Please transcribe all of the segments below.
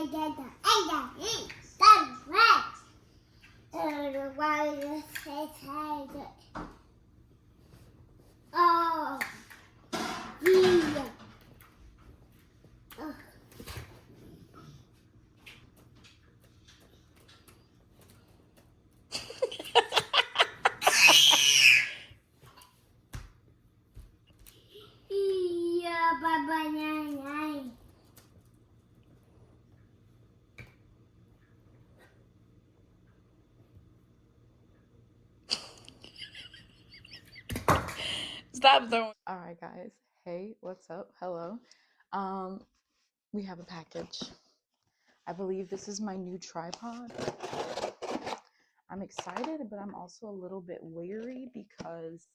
Oh, yeah. Yeah, bye-bye, nine. Stop throwing. All right, guys. Hey, what's up? Hello. We have a package. I believe this is my new tripod. I'm excited, but I'm also a little bit wary because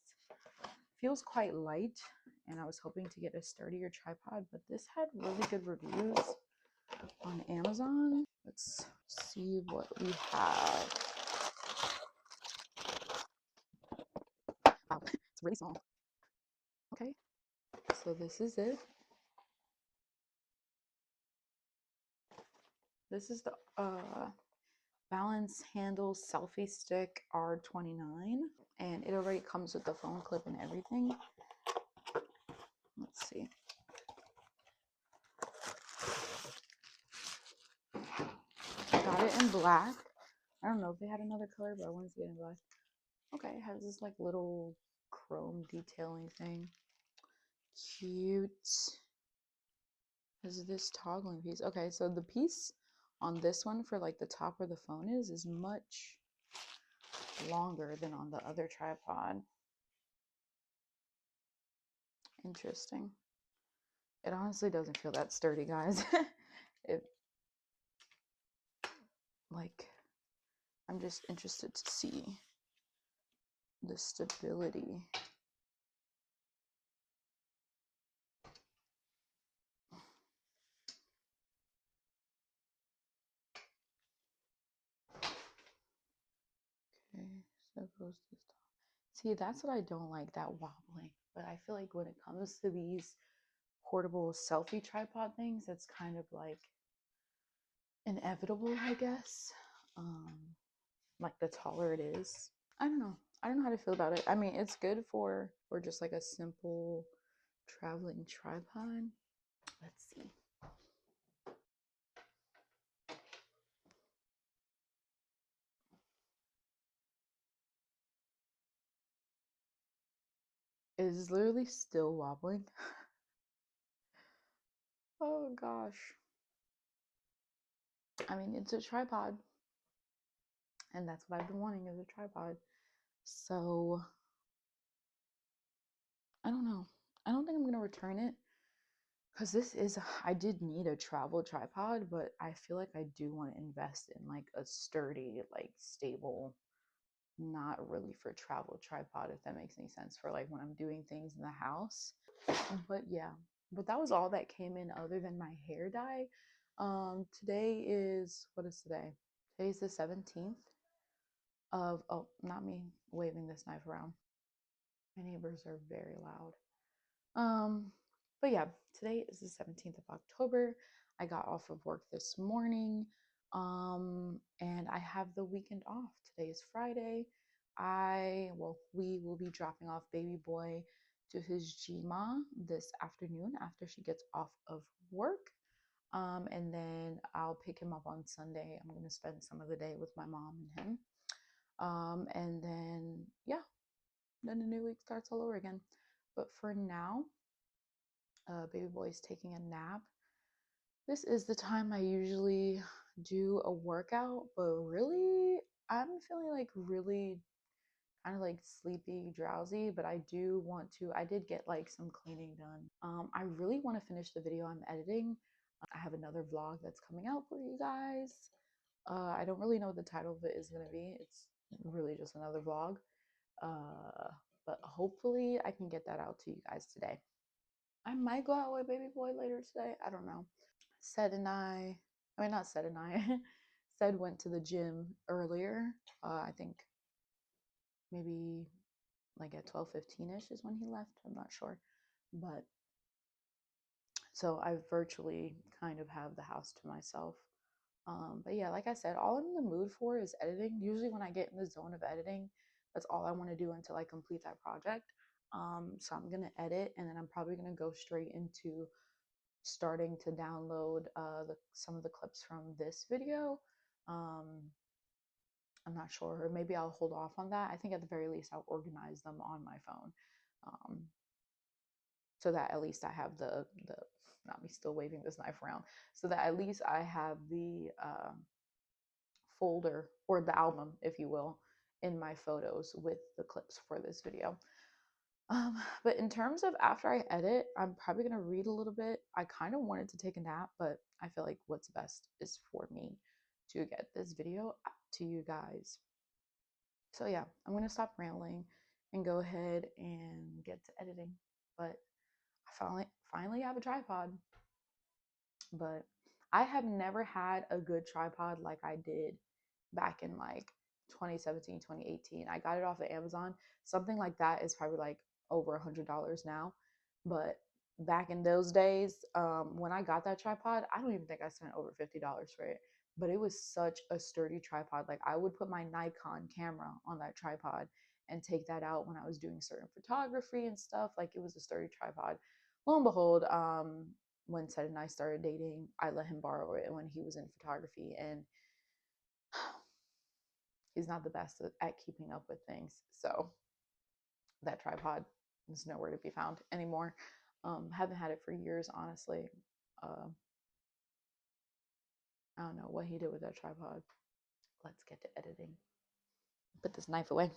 it feels quite light, and I was hoping to get a sturdier tripod, but this had really good reviews on Amazon. Let's see what we have. Wow, it's really small. Okay, so this is it. This is the Balance Handle Selfie Stick R29, and it already comes with the phone clip and everything. Let's see. Got it in black. I don't know if they had another color, but I wanted to get in black. Okay, it has this like little chrome detailing thing. Cute. Has this toggling piece. Okay, so the piece on this one for like the top where the phone is much longer than on the other tripod. Interesting. It honestly doesn't feel that sturdy, guys. It like, I'm just interested to see the stability. Okay, so it goes this top. See, that's what I don't like, that wobbling. But I feel like when it comes to these portable selfie tripod things, it's kind of like inevitable, I guess. Like the taller it is. I don't know. I don't know how to feel about it. I mean, it's good for just like a simple traveling tripod. Let's see. It is literally still wobbling. Oh gosh. I mean, it's a tripod, and that's what I've been wanting, is a tripod. So I don't know. I don't think I'm gonna return it, because I did need a travel tripod, but I feel like I do want to invest in like a sturdy, like stable, not really for travel tripod, if that makes any sense, for like when I'm doing things in the house. But yeah, but that was all that came in other than my hair dye. Today is, what is today? Today's the 17th of, oh, not me waving this knife around. My neighbors are very loud. But yeah, today is the 17th of October. I got off of work this morning. And I have the weekend off. Today is Friday. We will be dropping off baby boy to his GMA this afternoon after she gets off of work. And then I'll pick him up on Sunday. I'm going to spend some of the day with my mom and him. And then, yeah, then the new week starts all over again. But for now, baby boy is taking a nap. This is the time I usually do a workout, but really, I'm feeling like really kind of like sleepy, drowsy, but I did get like some cleaning done. I really want to finish the video I'm editing. I have another vlog that's coming out for you guys. I don't really know what the title of it is going to be. It's really just another vlog. But hopefully I can get that out to you guys today. I might go out with baby boy later today. I don't know. Not Said and I, Said went to the gym earlier. I think maybe like at 12:15ish is when he left. I'm not sure. But so I virtually kind of have the house to myself. But yeah, like I said, all I'm in the mood for is editing. Usually when I get in the zone of editing, that's all I want to do until I complete that project. So I'm gonna edit, and then I'm probably gonna go straight into starting to download some of the clips from this video. Um, I'm not sure, or maybe I'll hold off on that. I think at the very least I'll organize them on my phone, um, so that at least I have the not me still waving this knife around, so that at least I have the folder or the album, if you will, in my photos with the clips for this video. But in terms of after I edit, I'm probably gonna read a little bit. I kind of wanted to take a nap, but I feel like what's best is for me to get this video out to you guys. So yeah, I'm gonna stop rambling and go ahead and get to editing. But I finally have a tripod. But I have never had a good tripod like I did back in like 2017, 2018. I got it off of Amazon. Something like that is probably like over $100 now. But back in those days, when I got that tripod, I don't even think I spent over $50 for it. But it was such a sturdy tripod. Like I would put my Nikon camera on that tripod and take that out when I was doing certain photography and stuff. Like it was a sturdy tripod. Lo and behold, when Ted and I started dating, I let him borrow it when he was in photography, and he's not the best at keeping up with things. So that tripod is nowhere to be found anymore. Haven't had it for years, honestly. I don't know what he did with that tripod. Let's get to editing. Put this knife away.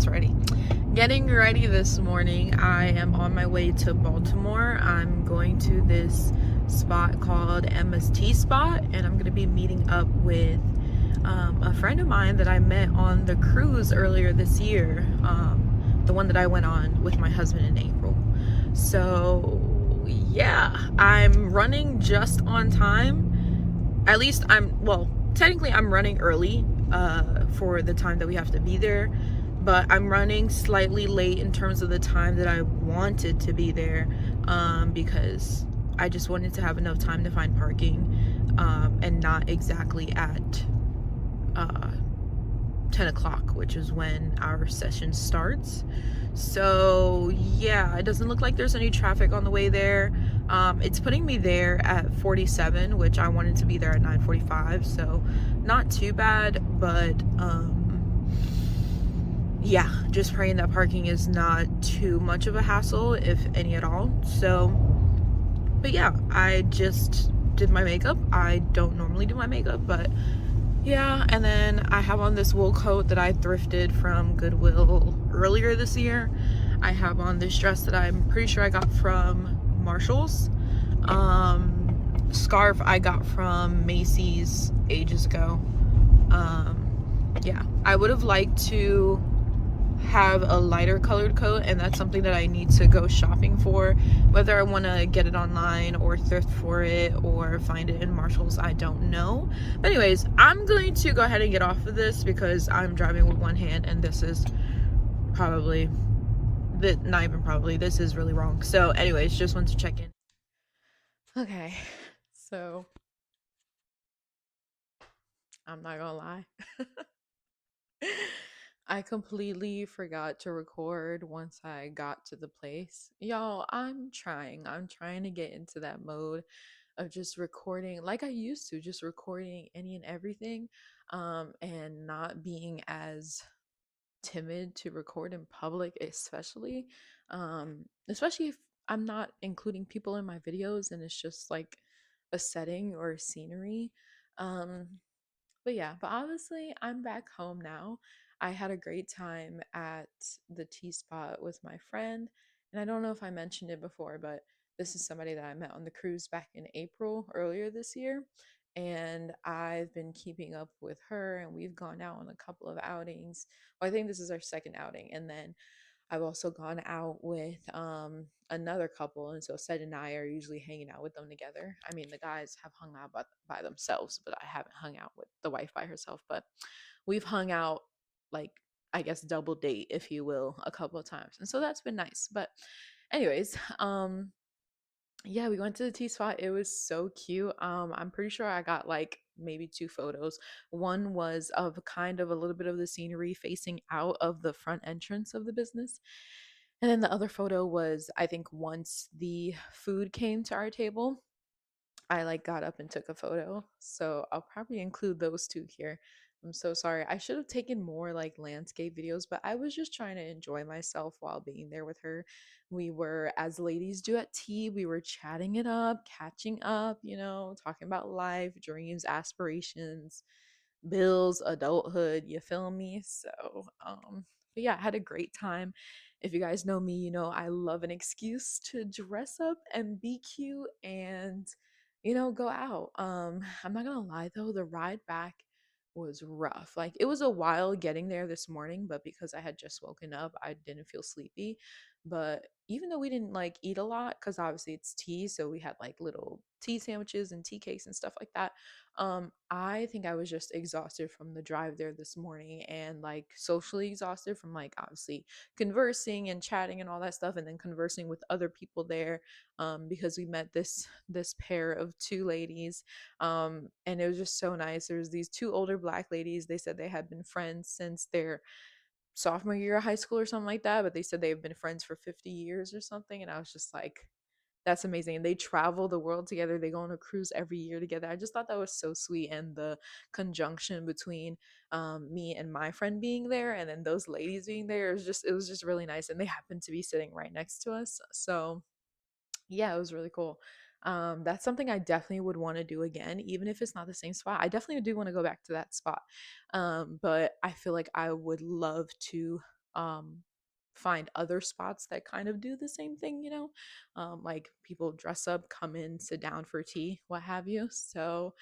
ready. Getting ready this morning. I am on my way to Baltimore. I'm going to this spot called Emma's Tea Spot, and I'm going to be meeting up with a friend of mine that I met on the cruise earlier this year, the one that I went on with my husband in April. So yeah, I'm running just on time. At least technically I'm running early for the time that we have to be there, but I'm running slightly late in terms of the time that I wanted to be there, because I just wanted to have enough time to find parking, and not exactly at 10 o'clock, which is when our session starts. So yeah, it doesn't look like there's any traffic on the way there. It's putting me there at 47, which I wanted to be there at 9:45, so not too bad, but yeah, just praying that parking is not too much of a hassle, if any at all. So, but yeah, I just did my makeup. I don't normally do my makeup, but yeah, and then I have on this wool coat that I thrifted from Goodwill earlier this year. I have on this dress that I'm pretty sure I got from Marshall's. Scarf I got from Macy's ages ago. Yeah, I would have liked to have a lighter colored coat, and that's something that I need to go shopping for. Whether I want to get it online or thrift for it or find it in Marshall's, I don't know. But anyways, I'm going to go ahead and get off of this because I'm driving with one hand, and this is probably not even probably, this is really wrong. So anyways, just wanted to check in. Okay, so I'm not gonna lie. I completely forgot to record once I got to the place. Y'all, I'm trying. I'm trying to get into that mode of just recording like I used to, just recording any and everything, and not being as timid to record in public, especially if I'm not including people in my videos and it's just like a setting or a scenery. Um, but yeah, but honestly, I'm back home now. I had a great time at the tea spot with my friend. And I don't know if I mentioned it before, but this is somebody that I met on the cruise back in April earlier this year. And I've been keeping up with her, and we've gone out on a couple of outings. Well, I think this is our second outing. And then I've also gone out with another couple, and so Sed and I are usually hanging out with them together. I mean, the guys have hung out by themselves, but I haven't hung out with the wife by herself. But we've hung out, like, I guess double date, if you will, a couple of times, and so that's been nice. But anyways, yeah, we went to the tea spot. It was so cute. I'm pretty sure I got like maybe two photos. One was of kind of a little bit of the scenery facing out of the front entrance of the business. And then the other photo was, I think, once the food came to our table, I like got up and took a photo. So I'll probably include those two here. I'm so sorry. I should have taken more like landscape videos, but I was just trying to enjoy myself while being there with her. We were, as ladies do at tea, we were chatting it up, catching up, talking about life, dreams, aspirations, bills, adulthood, you feel me? So, but yeah, I had a great time. If you guys know me, I love an excuse to dress up and be cute and go out. I'm not gonna lie though, the ride back was rough. Like, it was a while getting there this morning, but because I had just woken up, I didn't feel sleepy. But even though we didn't like eat a lot, because obviously it's tea, so we had like little tea sandwiches and tea cakes and stuff like that. I think I was just exhausted from the drive there this morning, and like socially exhausted from like obviously conversing and chatting and all that stuff, and then conversing with other people there, because we met this pair of two ladies, and it was just so nice. There was these two older Black ladies. They said they had been friends since their sophomore year of high school or something like that, but they said they've been friends for 50 years or something, and I was just like, that's amazing. And they travel the world together. They go on a cruise every year together. I just thought that was so sweet. And the conjunction between me and my friend being there and then those ladies being there, it was just really nice. And they happened to be sitting right next to us. So yeah, it was really cool. That's something I definitely would want to do again, even if it's not the same spot. I definitely do want to go back to that spot. But I feel like I would love to find other spots that kind of do the same thing, you know, like people dress up, come in, sit down for tea, what have you. So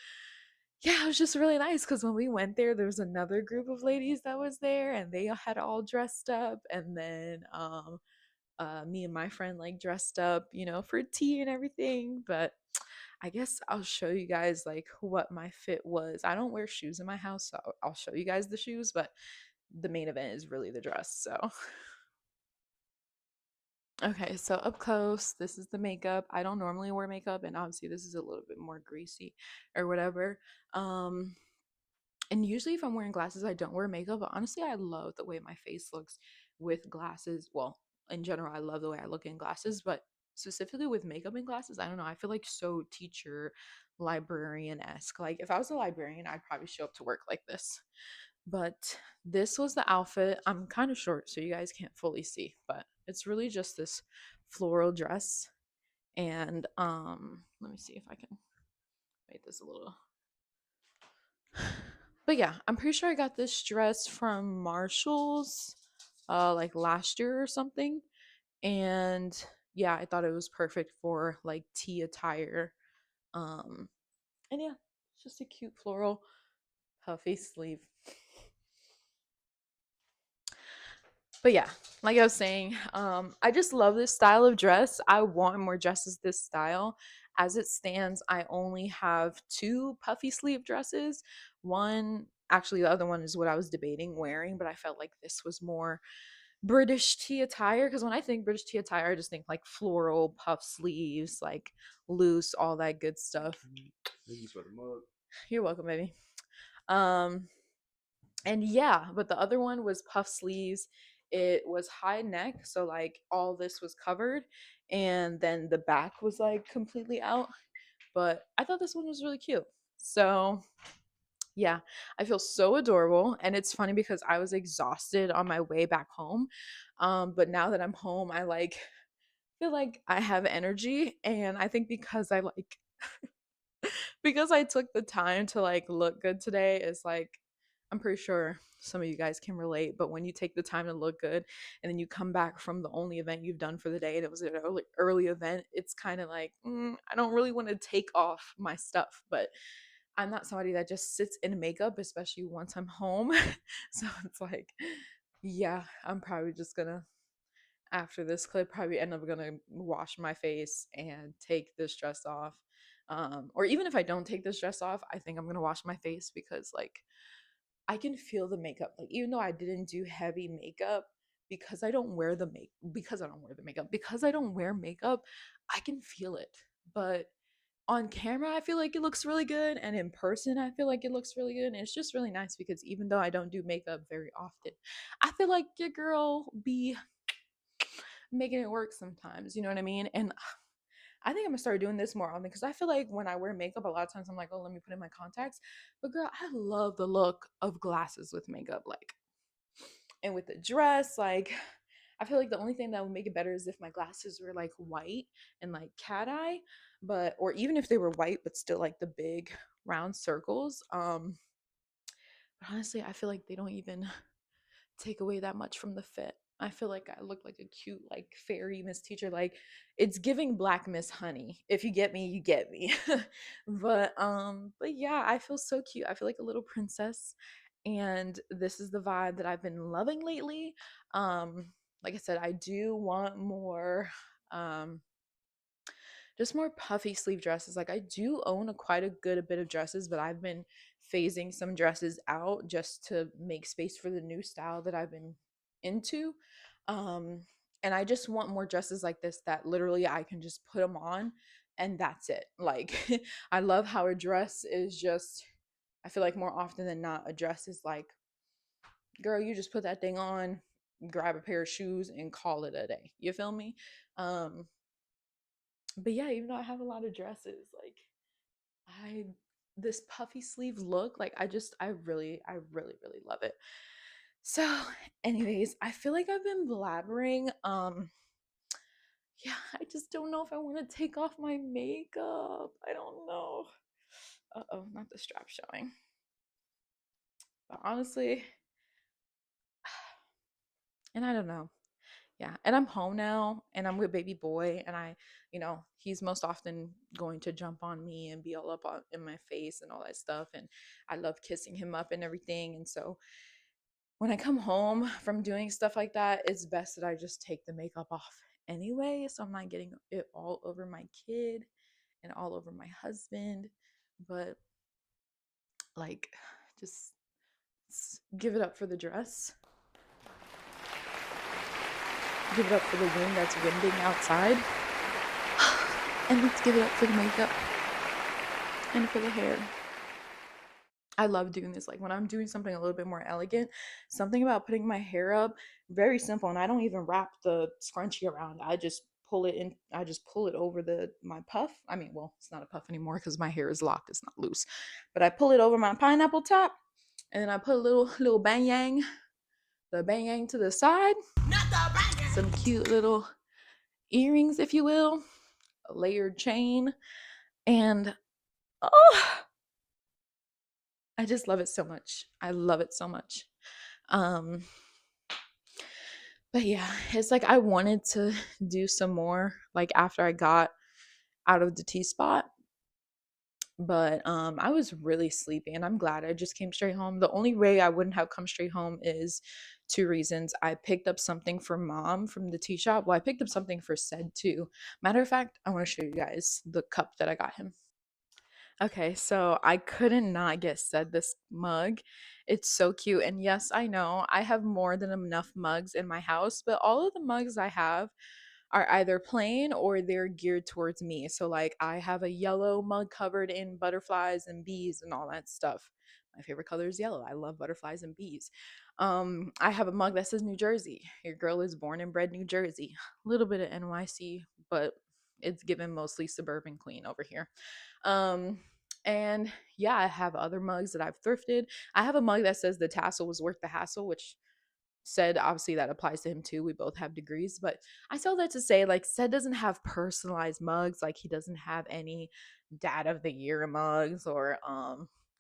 yeah, it was just really nice because when we went there was another group of ladies that was there, and they had all dressed up, and then me and my friend like dressed up, you know, for tea and everything. But I guess I'll show you guys like what my fit was. I don't wear shoes in my house, so I'll show you guys the shoes, but the main event is really the dress. So okay, so up close, this is the makeup. I don't normally wear makeup, and obviously this is a little bit more greasy or whatever. Um and usually if I'm wearing glasses, I don't wear makeup, but honestly, I love the way my face looks with glasses. Well, in general, I love the way I look in glasses, but specifically with makeup and glasses, I don't know. I feel like so teacher librarian-esque. Like if I was a librarian, I'd probably show up to work like this. But this was the outfit. I'm kind of short, so you guys can't fully see, but it's really just this floral dress. And let me see if I can make this a little. But yeah, I'm pretty sure I got this dress from Marshall's like last year or something. And yeah, I thought it was perfect for like tea attire. Um and yeah, it's just a cute floral puffy sleeve. But yeah, like I was saying, I just love this style of dress. I want more dresses this style. As it stands, I only have two puffy sleeve dresses. One, actually, the other one is what I was debating wearing, but I felt like this was more British tea attire. Because when I think British tea attire, I just think like floral puff sleeves, like loose, all that good stuff. Thank you for the mug. You're welcome, baby. Um, and yeah, but the other one was puff sleeves. It was high neck, so like all this was covered, and then the back was like completely out. But I thought this one was really cute. So yeah, I feel so adorable. And it's funny because I was exhausted on my way back home. But now that I'm home, I like feel like I have energy. And I think because I like because I took the time to like look good today is like I'm pretty sure some of you guys can relate, but when you take the time to look good and then you come back from the only event you've done for the day and it was an early event, it's kind of like I don't really want to take off my stuff, but I'm not somebody that just sits in makeup, especially once I'm home. So it's like, yeah, I'm probably just gonna after this clip probably end up gonna wash my face and take this dress off. Or even if I don't take this dress off, I think I'm gonna wash my face because like I can feel the makeup. Like even though I didn't do heavy makeup, because I don't wear the make because I don't wear the makeup, because I don't wear makeup, I can feel it. But on camera, I feel like it looks really good, and in person, I feel like it looks really good. And it's just really nice because even though I don't do makeup very often, I feel like your girl be making it work sometimes. You know what I mean? And I think I'm gonna start doing this more often because I feel like when I wear makeup, a lot of times I'm like, oh, let me put in my contacts. But girl, I love the look of glasses with makeup, like, and with the dress, like, I feel like the only thing that would make it better is if my glasses were like white and like cat eye, but or even if they were white but still like the big round circles. But honestly, I feel like they don't even take away that much from the fit. I feel like I look like a cute, like fairy Miss Teacher. Like it's giving Black Miss Honey. If you get me, you get me. But yeah, I feel so cute. I feel like a little princess. And this is the vibe that I've been loving lately. Um, like I said, I do want more just more puffy sleeve dresses. Like I do own quite a good a bit of dresses, but I've been phasing some dresses out just to make space for the new style that I've been into. Um, and I just want more dresses like this that literally I can just put them on and that's it. Like I love how a dress is just I feel like more often than not a dress is like, girl, you just put that thing on, grab a pair of shoes and call it a day. You feel me? Um but yeah, even though I have a lot of dresses, like I this puffy sleeve look, like I really love it. So, anyways, I feel like I've been blabbering. Yeah, I just don't know if I want to take off my makeup. I don't know. Uh-oh, not the strap showing. But honestly, And I don't know. Yeah. And I'm home now and I'm with baby boy and he's most often going to jump on me and be all up in my face and all that stuff. And I love kissing him up and everything. And so when I come home from doing stuff like that, it's best that I just take the makeup off anyway. So I'm not getting it all over my kid and all over my husband. But like, just give it up for the dress. Give it up for the wind that's winding outside. And let's give it up for the makeup and for the hair. I love doing this. Like when I'm doing something a little bit more elegant, something about putting my hair up, very simple. And I don't even wrap the scrunchie around. I just pull it in. I just pull it over my puff. I mean, well, it's not a puff anymore because my hair is locked. It's not loose. But I pull it over my pineapple top and then I put a little bang yang, the bang yang to the side. Not the bang yang. Some cute little earrings, if you will, a layered chain. And oh, I just love it so much. I love it so much. But yeah, it's like I wanted to do some more like after I got out of the T spot. But I was really sleepy and I'm glad I just came straight home. The only way I wouldn't have come straight home is two reasons. I picked up something for mom from the tea shop. Well, I picked up something for Said too. Matter of fact, I want to show you guys the cup that I got him. Okay, so I couldn't not get Said this mug. It's so cute. And yes, I know I have more than enough mugs in my house, but all of the mugs I have are either plain or they're geared towards me. So like I have a yellow mug covered in butterflies and bees and all that stuff. My favorite color is yellow. I love butterflies and bees. I have a mug that says New Jersey. Your girl is born and bred New Jersey. A little bit of NYC, but it's given mostly suburban queen over here. Um, and yeah, I have other mugs that I've thrifted. I have a mug that says the tassel was worth the hassle, which Said obviously that applies to him too. We both have degrees, but I tell that to say like Said doesn't have personalized mugs. Like he doesn't have any dad of the year mugs or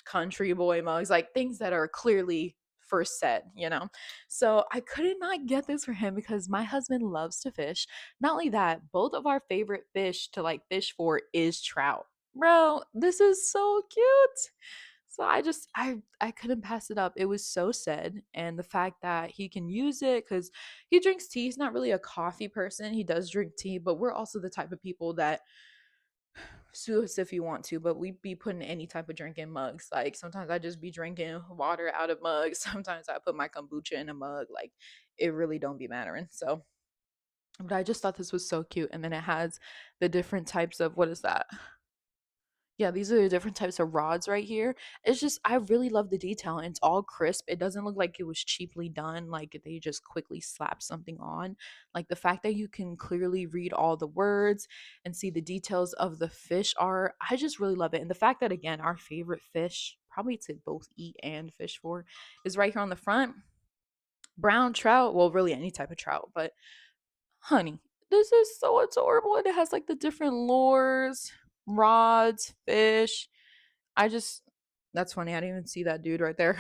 country boy mugs, like things that are clearly for Said. So I couldn't not get this for him because my husband loves to fish. Not only that, both of our favorite fish to like fish for is trout. Bro, this is so cute. So I couldn't pass it up. It was so Said, and the fact that he can use it because he drinks tea. He's not really a coffee person. He does drink tea, but we're also the type of people that sue us if you want to, but we be putting any type of drink in mugs. Like sometimes I just be drinking water out of mugs. Sometimes I put my kombucha in a mug. Like it really don't be mattering. So, but I just thought this was so cute, and then it has the different types of what is that? Yeah, these are the different types of rods right here. It's just I really love the detail and it's all crisp. It doesn't look like it was cheaply done, like they just quickly slapped something on. Like the fact that you can clearly read all the words and see the details of the fish are I just really love it. And the fact that again, our favorite fish, probably to both eat and fish for, is right here on the front. Brown trout, well, really any type of trout, but honey, this is so adorable. And it has like the different lures, rods, fish. I just that's funny. I didn't even see that dude right there.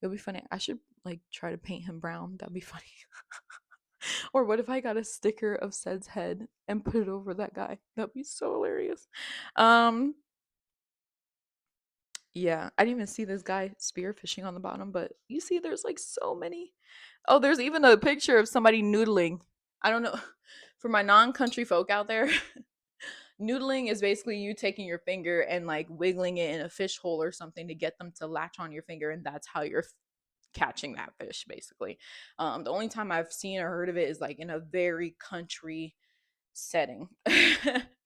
It'll be funny. I should like try to paint him brown. That'd be funny. Or what if I got a sticker of Said's head and put it over that guy? That'd be so hilarious. Um yeah, I didn't even see this guy spearfishing on the bottom, but you see there's like so many. Oh, there's even a picture of somebody noodling. I don't know. For my non-country folk out there, noodling is basically you taking your finger and like wiggling it in a fish hole or something to get them to latch on your finger, and that's how you're catching that fish basically. The only time I've seen or heard of it is like in a very country setting,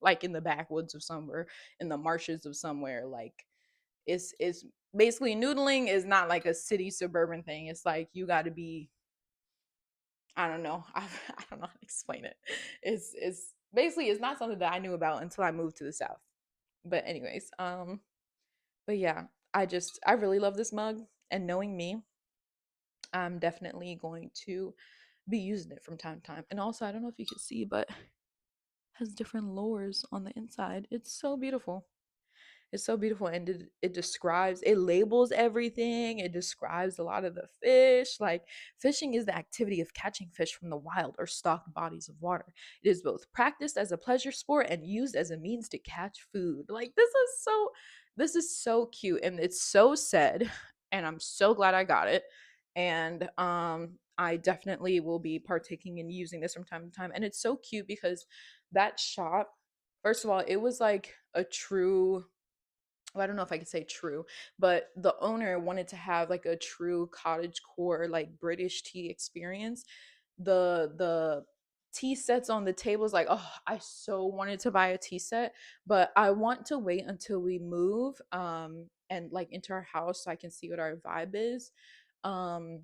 like in the backwoods of somewhere, in the marshes of somewhere. Like it's basically noodling is not like a city suburban thing. It's like you got to be I don't know. I don't know how to explain it. It's basically it's not something that I knew about until I moved to the South. But anyways, but yeah, I really love this mug, and knowing me, I'm definitely going to be using it from time to time. And also, I don't know if you can see, but it has different lures on the inside. It's so beautiful. It's so beautiful, and it describes, it labels everything. It describes a lot of the fish. Like, fishing is the activity of catching fish from the wild or stocked bodies of water. It is both practiced as a pleasure sport and used as a means to catch food. Like, this is so cute, and it's so said, and I'm so glad I got it. And I definitely will be partaking in using this from time to time. And it's so cute because that shop, first of all, it was like a true, well, I don't know if I could say true, but the owner wanted to have like a true cottage core, like British tea experience. The tea sets on the table is like, oh, I so wanted to buy a tea set, but I want to wait until we move and like into our house so I can see what our vibe is. Um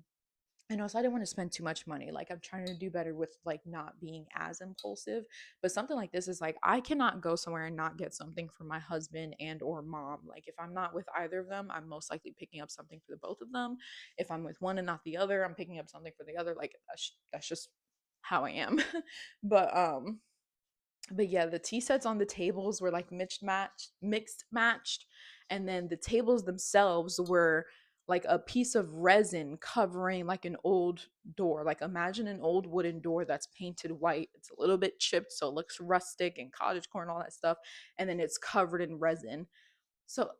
and also I didn't want to spend too much money. Like, I'm trying to do better with like not being as impulsive. But something like this is like, I cannot go somewhere and not get something for my husband and or mom. Like, if I'm not with either of them, I'm most likely picking up something for the both of them. If I'm with one and not the other, I'm picking up something for the other. Like, that's just how I am. but um but yeah, the tea sets on the tables were like mixed matched, and then the tables themselves were like a piece of resin covering like an old door. Like, imagine an old wooden door that's painted white. It's a little bit chipped, so it looks rustic and cottagecore and all that stuff, and then it's covered in resin. So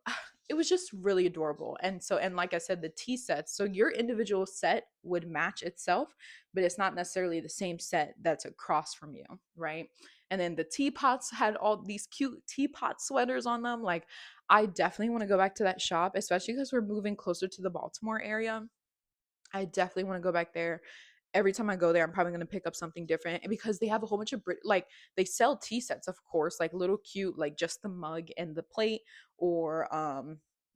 it was just really adorable. And so, and like I said, the tea sets, so your individual set would match itself, but it's not necessarily the same set that's across from you, right? And then the teapots had all these cute teapot sweaters on them. Like, I definitely want to go back to that shop, especially because we're moving closer to the Baltimore area. I definitely want to go back there. Every time I go there, I'm probably going to pick up something different. And because they have a whole bunch of like, they sell tea sets, of course, like little cute, like just the mug and the plate, or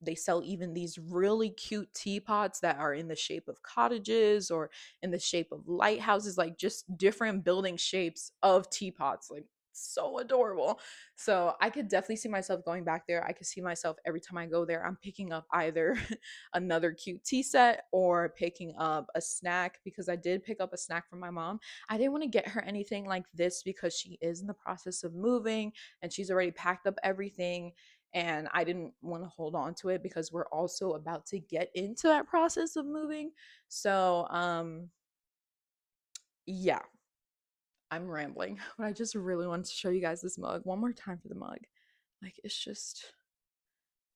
they sell even these really cute teapots that are in the shape of cottages or in the shape of lighthouses, like just different building shapes of teapots. Like, so adorable. So I could definitely see myself going back there. I could see myself every time I go there, I'm picking up either another cute tea set or picking up a snack, because I did pick up a snack from my mom. I didn't want to get her anything like this because she is in the process of moving and she's already packed up everything. And I didn't want to hold on to it because we're also about to get into that process of moving. So, yeah, I'm rambling, but I just really wanted to show you guys this mug one more time for the mug. Like, it's just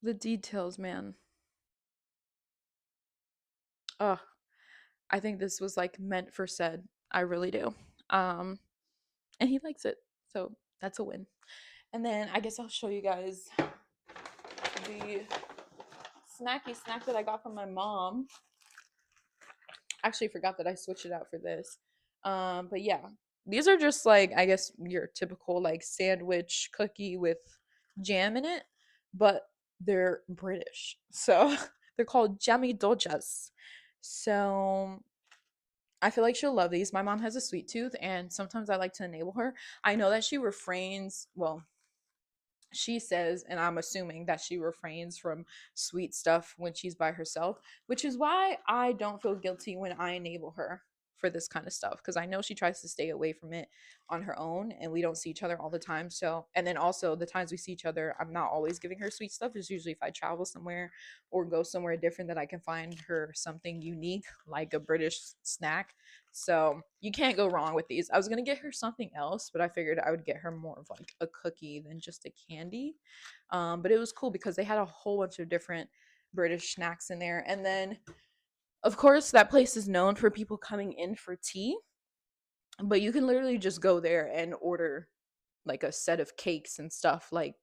the details, man. Oh, I think this was like meant for said. I really do. Um, and he likes it. So that's a win. And then I guess I'll show you guys the snacky snack that I got from my mom. Actually forgot that I switched it out for this. But yeah, these are just like, I guess, your typical like sandwich cookie with jam in it, but they're British. So they're called jammy dodgers. So I feel like she'll love these. My mom has a sweet tooth, and sometimes I like to enable her. I know that she refrains, well, she says, and I'm assuming that she refrains from sweet stuff when she's by herself, which is why I don't feel guilty when I enable her for this kind of stuff, because I know she tries to stay away from it on her own, and we don't see each other all the time. So, and then also the times we see each other, I'm not always giving her sweet stuff. It's usually if I travel somewhere or go somewhere different that I can find her something unique, like a British snack. So you can't go wrong with these. I was gonna get her something else, but I figured I would get her more of like a cookie than just a candy. But it was cool because they had a whole bunch of different British snacks in there. And then, of course, that place is known for people coming in for tea, but you can literally just go there and order like a set of cakes and stuff. Like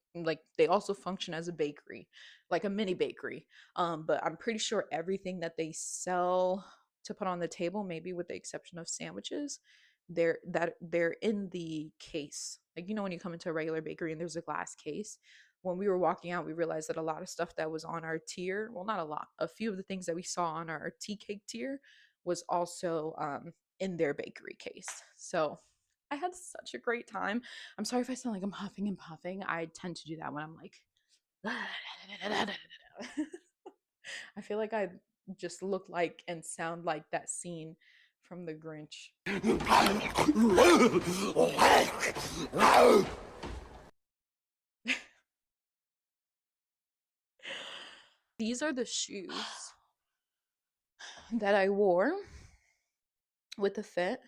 they also function as a bakery, like a mini bakery. But I'm pretty sure everything that they sell to put on the table, maybe with the exception of sandwiches, they're in the case. Like, you know, when you come into a regular bakery and there's a glass case. When we were walking out, we realized that a lot of stuff that was on our tier, well, not a lot, a few of the things that we saw on our tea cake tier was also in their bakery case. So I had such a great time. I'm sorry if I sound like I'm huffing and puffing. I tend to do that when I'm like, I feel like I just look like and sound like that scene from The Grinch. these are the shoes that I wore with the fit.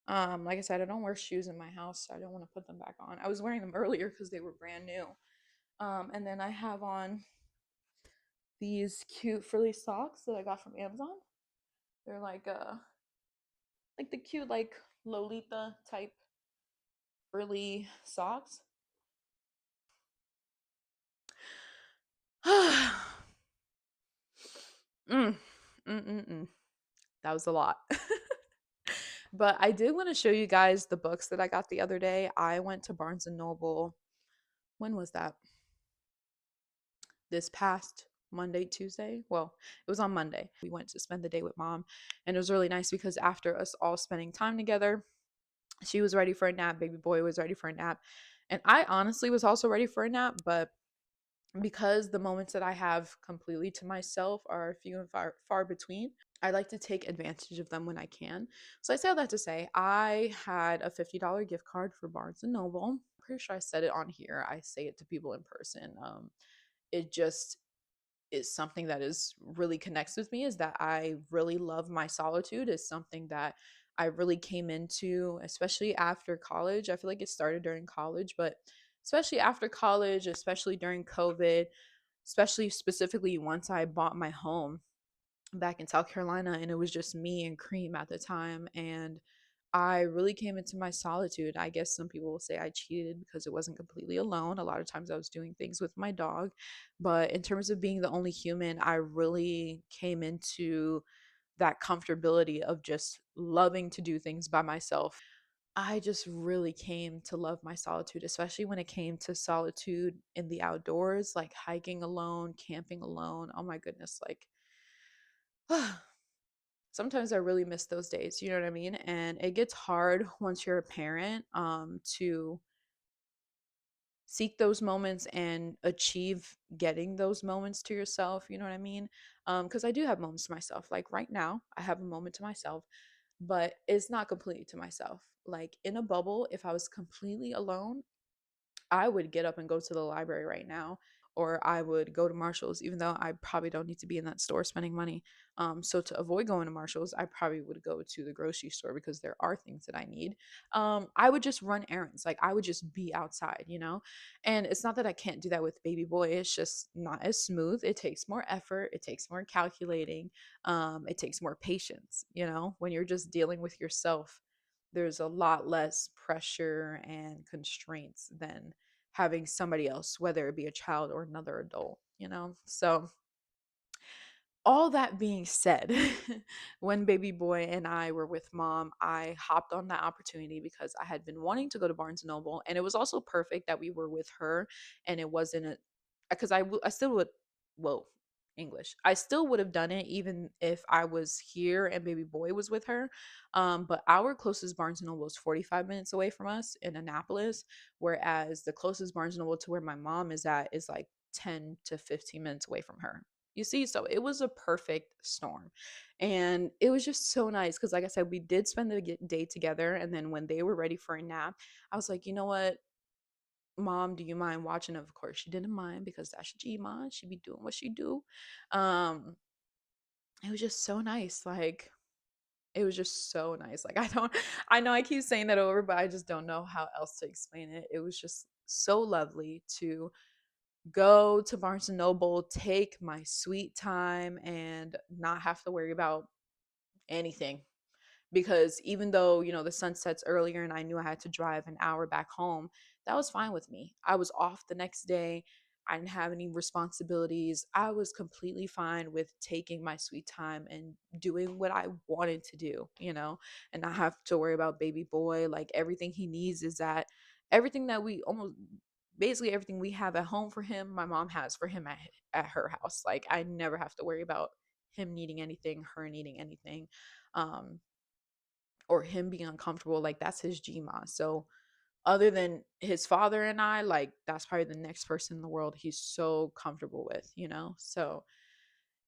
Like I said, I don't wear shoes in my house, so I don't want to put them back on. I was wearing them earlier because they were brand new. And then I have on these cute frilly socks that I got from Amazon. They're like the cute like Lolita type frilly socks. mm, mm, mm, mm. That was a lot. But I did want to show you guys the books that I got the other day. I went to Barnes and Noble. When was that? This past Monday, Tuesday. Well, it was on Monday. We went to spend the day with mom, and it was really nice because after us all spending time together, she was ready for a nap, baby boy was ready for a nap, and I honestly was also ready for a nap, but because the moments that I have completely to myself are few and far between, I like to take advantage of them when I can. So I say all that to say, I had a $50 gift card for Barnes and Noble. I'm pretty sure I said it on here. I say it to people in person. It just is something that is really connects with me, is that I really love my solitude, is something that I really came into, especially after college. I feel like it started during college, but especially after college, especially during COVID, especially specifically once I bought my home back in South Carolina, and it was just me and Cream at the time, and I really came into my solitude. I guess some people will say I cheated because it wasn't completely alone. A lot of times I was doing things with my dog, but in terms of being the only human, I really came into that comfortability of just loving to do things by myself. I just really came to love my solitude, especially when it came to solitude in the outdoors, like hiking alone, camping alone. Oh my goodness, like sometimes I really miss those days, you know what I mean? And it gets hard once you're a parent to seek those moments and achieve getting those moments to yourself, you know what I mean? Because I do have moments to myself. Like right now, I have a moment to myself, but it's not completely to myself. Like in a bubble, if I was completely alone, I would get up and go to the library right now, or I would go to Marshall's, even though I probably don't need to be in that store spending money. So to avoid going to Marshall's, I probably would go to the grocery store because there are things that I need. I would just run errands. Like I would just be outside, you know? And it's not that I can't do that with baby boy. It's just not as smooth. It takes more effort. It takes more calculating. It takes more patience, you know, when you're just dealing with yourself. There's a lot less pressure and constraints than having somebody else, whether it be a child or another adult, you know? So, all that being said, when baby boy and I were with mom, I hopped on that opportunity because I had been wanting to go to Barnes and Noble, and it was also perfect that we were with her, and it wasn't a because I still would, whoa, English. I still would have done it even if I was here and baby boy was with her. But our closest Barnes and Noble is 45 minutes away from us in Annapolis, whereas the closest Barnes and Noble to where my mom is at is like 10 to 15 minutes away from her. You see, so it was a perfect storm. And it was just so nice because, like I said, we did spend the day together. And then when they were ready for a nap, I was like, you know what? Mom, do you mind watching? Of course, she didn't mind because that's G mom. She be doing what she do. Um, it was just so nice. Like, it was just so nice. Like, I know I keep saying that over, but I just don't know how else to explain it. It was just so lovely to go to Barnes and Noble, take my sweet time, and not have to worry about anything. Because even though, you know, the sun sets earlier and I knew I had to drive an hour back home, that was fine with me. I was off the next day. I didn't have any responsibilities. I was completely fine with taking my sweet time and doing what I wanted to do, you know, and not have to worry about baby boy. Like everything he needs is that everything that we almost basically everything we have at home for him, my mom has for him at her house. Like I never have to worry about him needing anything, her needing anything. Um, or him being uncomfortable, like that's his GMA. So other than his father and I, like that's probably the next person in the world he's so comfortable with, you know? So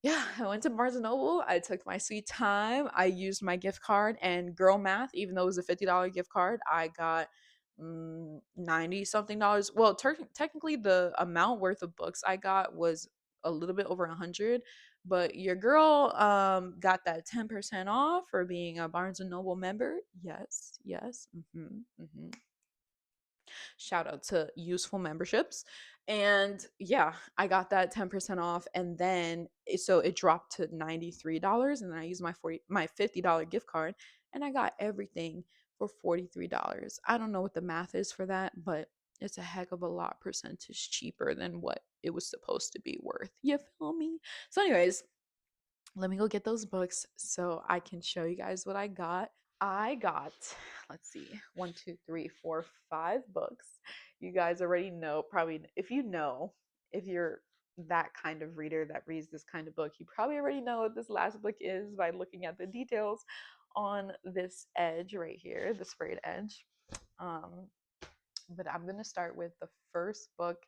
yeah, I went to Barnes and Noble. I took my sweet time. I used my gift card and girl math, even though it was a $50 gift card, I got 90 something dollars. Well, technically the amount worth of books I got was a little bit over 100. But your girl got that 10% off for being a Barnes and Noble member. Yes, yes. Shout out to useful memberships. And yeah, I got that 10% off, and then so it dropped to $93, and then I used my $50 gift card, and I got everything for $43. I don't know what the math is for that, but it's a heck of a lot percentage cheaper than what it was supposed to be worth. You feel me? So anyways, let me go get those books so I can show you guys what I got. I got, let's see, 5 books. You guys already know, probably, if you're that kind of reader that reads this kind of book, you probably already know what this last book is by looking at the details on this edge right here, the sprayed edge. Um, but I'm going to start with the first book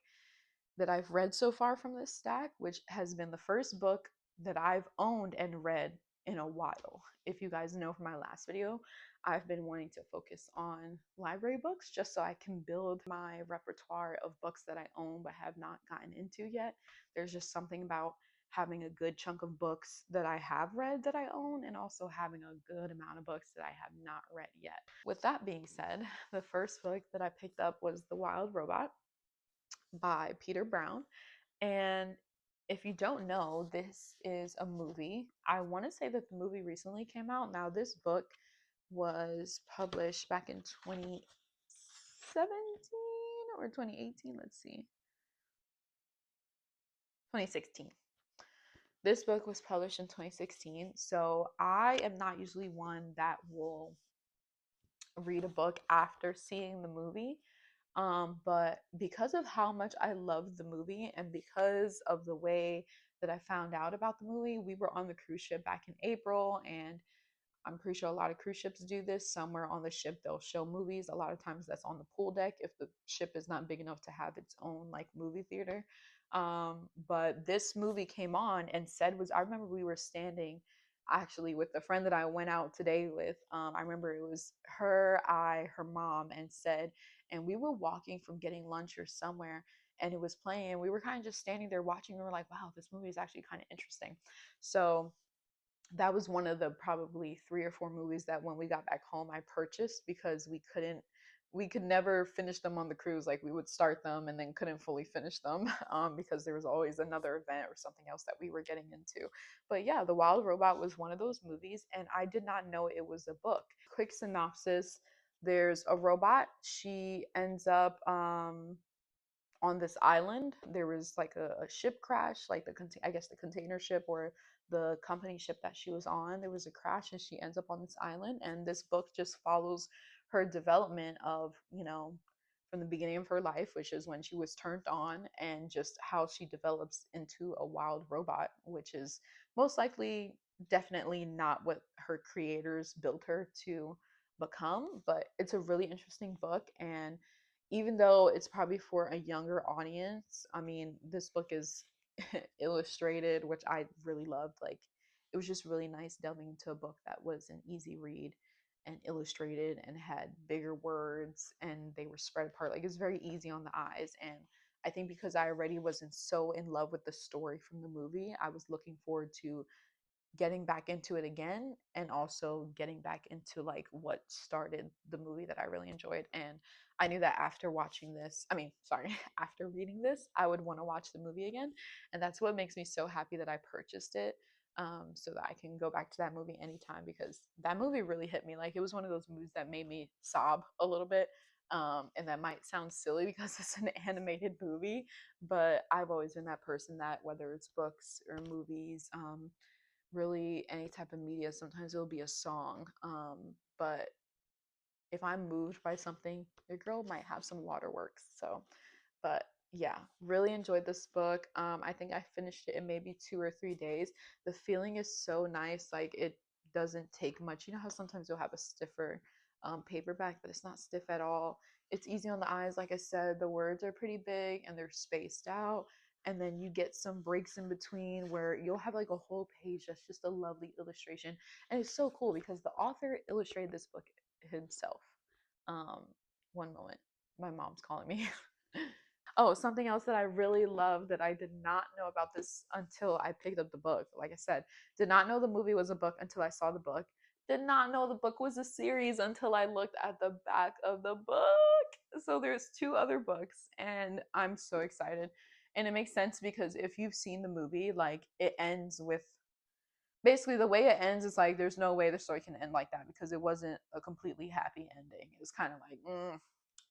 that I've read so far from this stack, which has been the first book that I've owned and read in a while. If you guys know from my last video, I've been wanting to focus on library books just so I can build my repertoire of books that I own but have not gotten into yet. There's just something about having a good chunk of books that I have read that I own, and also having a good amount of books that I have not read yet. With that being said, the first book that I picked up was The Wild Robot by Peter Brown. And if you don't know, this is a movie. I want to say that the movie recently came out. Now, this book was published back in 2017 or 2018. Let's see. 2016. This book was published in 2016. So I am not usually one that will read a book after seeing the movie. But because of how much I loved the movie, and because of the way that I found out about the movie, we were on the cruise ship back in April, and I'm pretty sure a lot of cruise ships do this. Somewhere on the ship, they'll show movies. A lot of times that's on the pool deck if the ship is not big enough to have its own like movie theater. But this movie came on, and said was, I remember we were standing actually with the friend that I went out today with. I remember it was her, her mom, and said, and we were walking from getting lunch or somewhere, and it was playing. We were kind of just standing there watching. We were like, wow, this movie is actually kind of interesting. So that was one of the probably 3 or 4 movies that when we got back home I purchased, because we could never finish them on the cruise. Like, we would start them and then couldn't fully finish them because there was always another event or something else that we were getting into. But yeah, The Wild Robot was one of those movies, and I did not know it was a book. Quick synopsis: there's a robot. She ends up on this island. There was like a ship crash, like I guess the container ship or the company ship that she was on. There was a crash, and she ends up on this island. And this book just follows her development of, from the beginning of her life, which is when she was turned on, and just how she develops into a wild robot, which is most likely definitely not what her creators built her to become. But it's a really interesting book, and even though it's probably for a younger audience, I mean, this book is illustrated, which I really loved. Like, it was just really nice delving into a book that was an easy read and illustrated and had bigger words, and they were spread apart. Like, it's very easy on the eyes. And I think because I already wasn't so in love with the story from the movie, I was looking forward to getting back into it again, and also getting back into like what started the movie that I really enjoyed. And I knew that after watching this, I mean, sorry, after reading this, I would want to watch the movie again. And that's what makes me so happy that I purchased it, so that I can go back to that movie anytime, because that movie really hit me. Like, it was one of those movies that made me sob a little bit. And that might sound silly because it's an animated movie, but I've always been that person that, whether it's books or movies, really any type of media, sometimes it'll be a song, but if I'm moved by something, your girl might have some waterworks. So, but yeah, really enjoyed this book. I think I finished it in maybe 2 or 3 days. The feeling is so nice. Like, it doesn't take much. You know how sometimes you'll have a stiffer paperback, but it's not stiff at all. It's easy on the eyes. Like I said, the words are pretty big and they're spaced out. And then you get some breaks in between where you'll have like a whole page that's just a lovely illustration. And it's so cool because the author illustrated this book himself. Um, One moment, my mom's calling me. Oh, something else that I really love that I did not know about this until I picked up the book. Like I said, did not know the movie was a book until I saw the book. Did not know the book was a series until I looked at the back of the book. So there's two other books, and I'm so excited. And it makes sense because if you've seen the movie, like it ends with basically the way it ends is like there's no way the story can end like that because it wasn't a completely happy ending. It was kind of like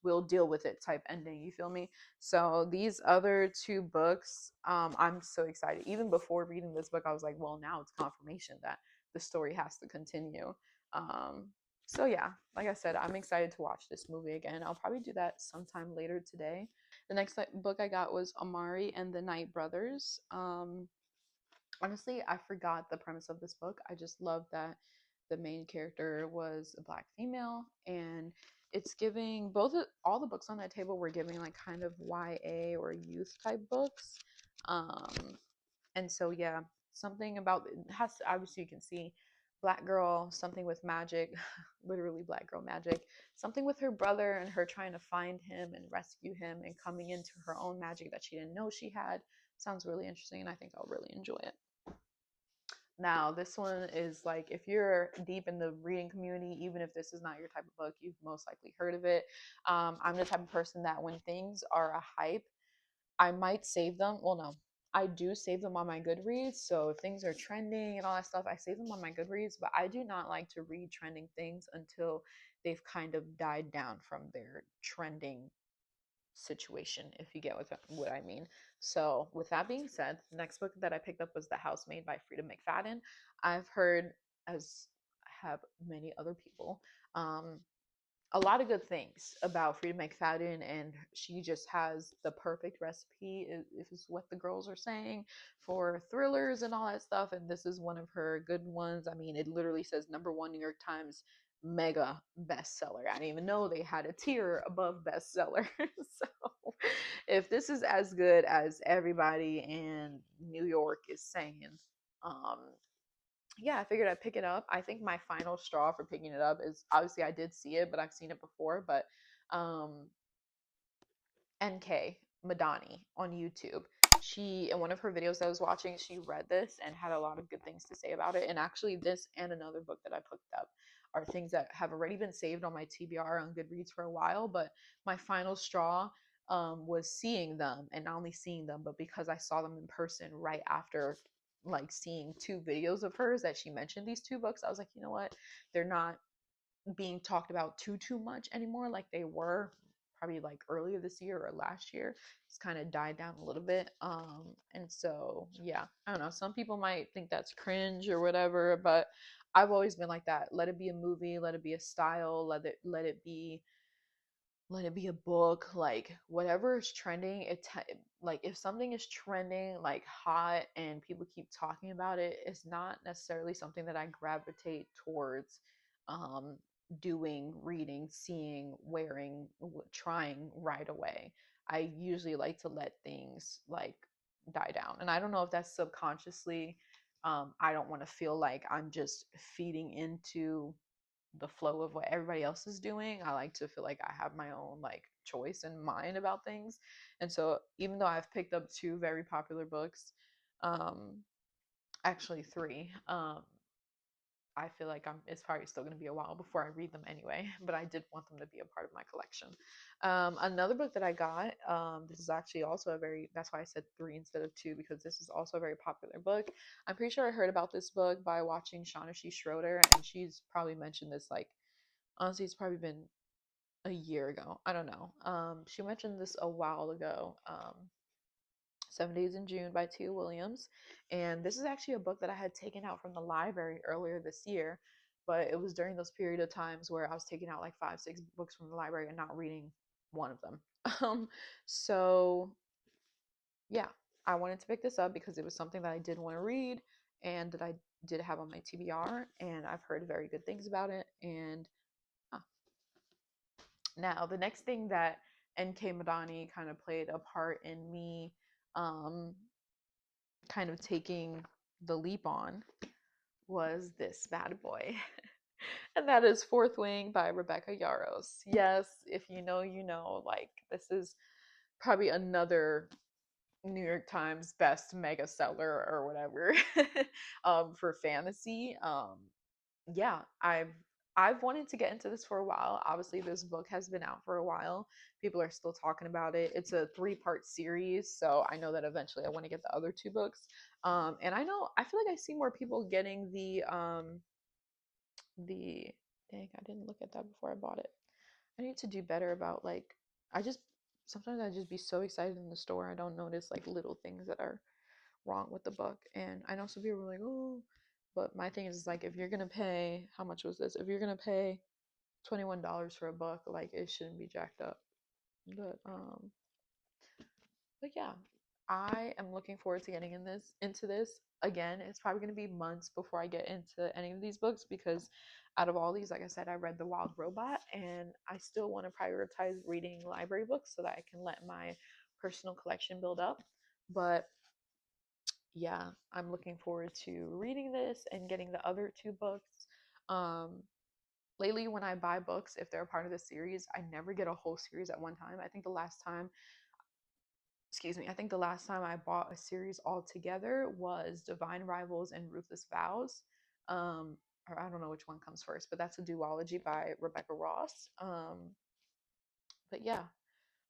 we'll deal with it type ending, you feel me? So these other two books, I'm so excited. Even before reading this book I was like, well, now it's confirmation that the story has to continue. um so yeah, like I said, I'm excited to watch this movie again. I'll probably do that sometime later today. The next book I got was Amari and the Night Brothers. Honestly, I forgot the premise of this book. I just love that the main character was a black female, and it's giving all the books on that table were giving like kind of YA or youth type books. Um, and so yeah, something about it has to, obviously you can see black girl, something with magic, literally black girl magic, something with her brother and her trying to find him and rescue him and coming into her own magic that she didn't know she had. Sounds really interesting, and I think I'll really enjoy it. Now, this one is like if you're deep in the reading community, even if this is not your type of book, you've most likely heard of it. I'm the type of person that when things are a hype, I might save them. Well, no, I do save them on my Goodreads. So if things are trending and all that stuff, I save them on my Goodreads, but I do not like to read trending things until they've kind of died down from their trending situation, if you get what I mean. So, with that being said, the next book that I picked up was The Housemaid by Frida McFadden. I've heard, as have many other people, um, a lot of good things about Frida McFadden, and she just has the perfect recipe, if it's what the girls are saying, for thrillers and all that stuff. And this is one of her good ones. I mean, it literally says #1 New York Times mega bestseller. I didn't even know they had a tier above bestseller. So, if this is as good as everybody in New York is saying, um, yeah, I figured I'd pick it up. I think my final straw for picking it up is obviously I did see it, but I've seen it before. But um, NK Madani on YouTube. She, in one of her videos I was watching, she read this and had a lot of good things to say about it. And actually, this and another book that I picked up are things that have already been saved on my TBR on Goodreads for a while. But my final straw was seeing them, and not only seeing them, but because I saw them in person right after like seeing two videos of hers that she mentioned these two books, I was like, you know what? They're not being talked about too much anymore like they were probably like earlier this year or last year. It's kind of died down a little bit. And so yeah, I don't know, some people might think that's cringe or whatever, but I've always been like that. Let it be a movie, let it be a style, let it be a book, like whatever is trending. Like if something is trending like hot and people keep talking about it, it's not necessarily something that I gravitate towards um doing, reading, seeing, wearing, trying right away. I usually like to let things like die down, and I don't know if that's subconsciously. I don't want to feel like I'm just feeding into the flow of what everybody else is doing. I like to feel like I have my own like choice and mind about things. And so even though I've picked up two very popular books, um actually three, I feel like it's probably still going to be a while before I read them anyway, but I did want them to be a part of my collection. Another book that I got, this is actually also a very, that's why I said three instead of two, because this is also a very popular book. I'm pretty sure I heard about this book by watching Shaughnessy Schroeder, and she's probably mentioned this like, honestly, it's probably been a year ago. I don't know. She mentioned this a while ago. 7 Days in June by Tia Williams. And this is actually a book that I had taken out from the library earlier this year, but it was during those period of times where I was taking out like 5, 6 books from the library and not reading one of them. So yeah, I wanted to pick this up because it was something that I did want to read and that I did have on my TBR, and I've heard very good things about it. And now, the next thing that NK Madani kind of played a part in me um, kind of taking the leap on was this bad boy. And that is Fourth Wing by Rebecca Yarros. Yes, if you know, you know. Like, this is probably another New York Times best mega seller or whatever for fantasy. Yeah, I've wanted to get into this for a while. Obviously, this book has been out for a while. People are still talking about it. It's a three-part series, so I know that eventually I want to get the other two books. And I feel like I see more people getting the dang, I didn't look at that before I bought it. I need to do better about like I just sometimes I just be so excited in the store I don't notice like little things that are wrong with the book. And I know some people are like, oh, but my thing is like if you're gonna pay how much was this? If you're gonna pay $21 for a book, like it shouldn't be jacked up. But um but yeah, I am looking forward to getting into this. Again, it's probably going to be months before I get into any of these books because out of all these, like I said, I read The Wild Robot and I still want to prioritize reading library books so that I can let my personal collection build up. But yeah, I'm looking forward to reading this and getting the other two books. Um, Lately, when I buy books, if they're a part of the series, I never get a whole series at one time. I think the last time I think the last time I bought a series all together was Divine Rivals and Ruthless Vows. Um, or I don't know which one comes first, but that's a duology by Rebecca Ross. But yeah,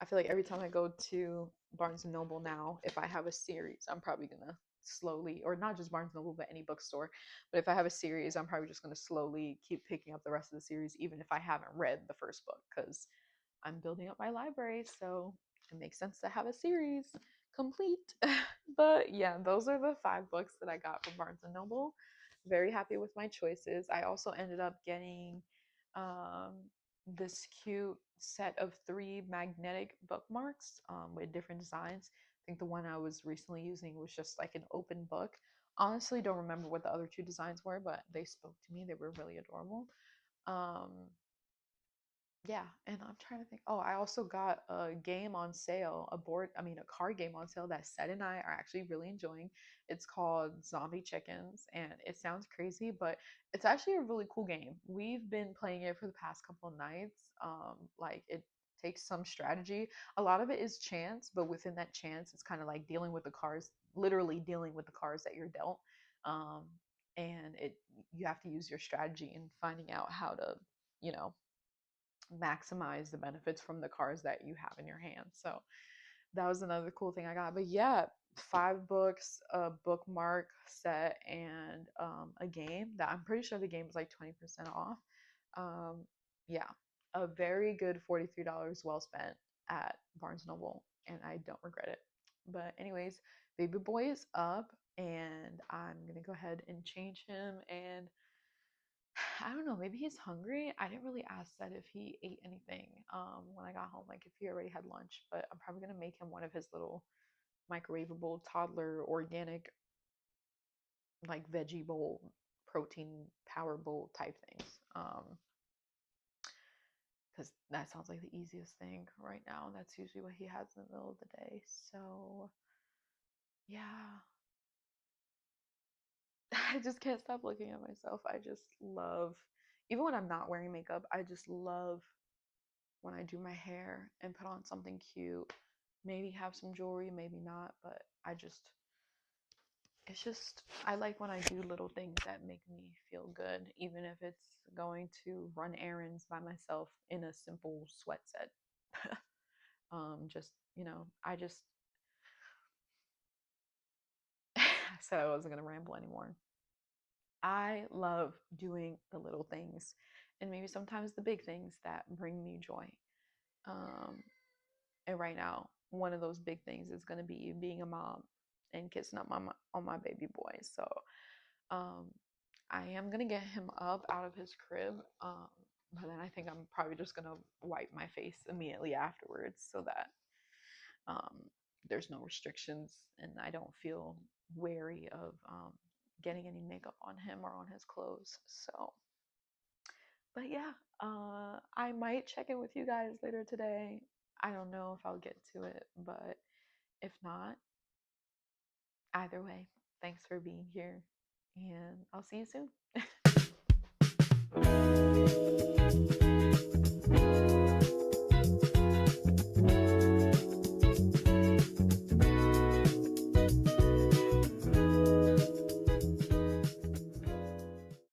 I feel like every time I go to Barnes and Noble now, if I have a series, I'm probably gonna slowly, or not just Barnes and Noble, but any bookstore. But if I have a series, I'm probably just gonna slowly keep picking up the rest of the series, even if I haven't read the first book, because I'm building up my library, so it makes sense to have a series complete. But yeah, those are the 5 books that I got from Barnes and Noble. Very happy with my choices. I also ended up getting um, this cute set of 3 magnetic bookmarks with different designs. I think the one I was recently using was just like an open book. Honestly, don't remember what the other 2 designs were, but they spoke to me. They were really adorable. Um, yeah, and I'm trying to think. Oh, I also got a game on sale, a card game on sale that Seth and I are actually really enjoying. It's called Zombie Chickens, and it sounds crazy, but it's actually a really cool game. We've been playing it for the past couple of nights. Like it takes some strategy. A lot of it is chance, but within that chance, it's kind of like dealing with the cards, literally dealing with the cards that you're dealt. Um, and it you have to use your strategy in finding out how to, you know, maximize the benefits from the cards that you have in your hand. So that was another cool thing I got. But yeah, 5 books, a bookmark set, and a game that I'm pretty sure the game is like 20% off. Um, yeah, a very good $43 well spent at Barnes Noble, and I don't regret it. But anyways, baby boy is up, and I'm gonna go ahead and change him and I don't know, maybe he's hungry. I didn't really ask that if he ate anything when I got home, like if he already had lunch, but I'm probably gonna make him one of his little microwavable toddler organic like veggie bowl, protein power bowl type things. Because that sounds like the easiest thing right now. That's usually what he has in the middle of the day. So yeah, I just can't stop looking at myself. I just love, even when I'm not wearing makeup, I just love when I do my hair and put on something cute, maybe have some jewelry, maybe not, but it's just, I like when I do little things that make me feel good, even if it's going to run errands by myself in a simple sweat set. Just, I said I wasn't going to ramble anymore. I love doing the little things and maybe sometimes the big things that bring me joy. Um, And right now, one of those big things is going to be being a mom and kissing up on my baby boy. So um, I am going to get him up out of his crib. But then I think I'm probably just going to wipe my face immediately afterwards so that um, there's no restrictions and I don't feel wary of getting any makeup on him or on his clothes. So, but yeah, I might check in with you guys later today. I don't know if I'll get to it, but if not, either way, thanks for being here and I'll see you soon.